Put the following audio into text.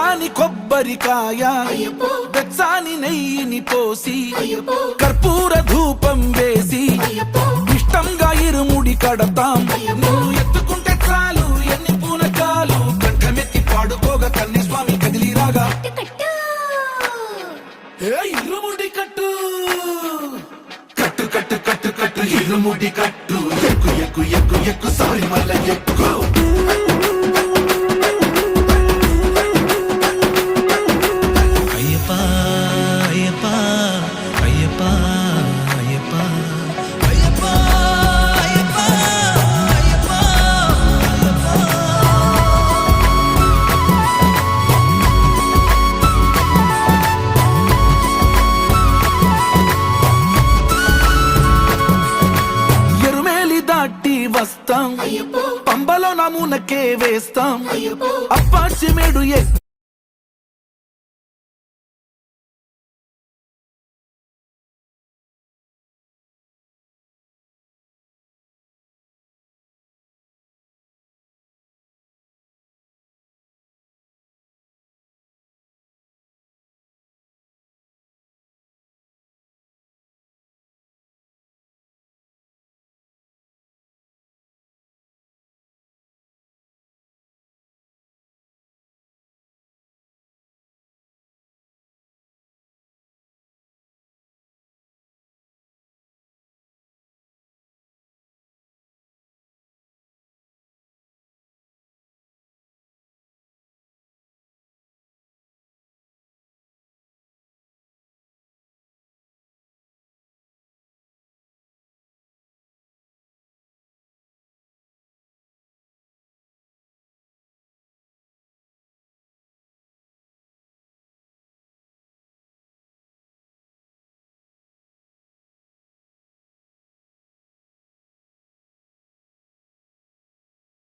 పచ్చాని కొబ్బరికాయ వెచ్చాని నెయ్యిని పోసి కర్పూర ధూపం వేసి ఇష్టంగా ఇరుముడి కడతాం. నువ్వు ఎత్తుకుంటే చాలు ఎన్ని పూనకాలు కంఠమెత్తి పాడుకోగా కన్యస్వామి కదిలిరాగా ఇరుముడి కట్టు కట్టు కట్టు కట్టు కట్టు ఇరుముడి కట్టు ఎక్కు ఎక్కు ఎక్కు ఎక్కు సారి మల్ల ఎక్కు. వస్తాం పంబలో నమూనకే వేస్తాం అప్పాచి మేడు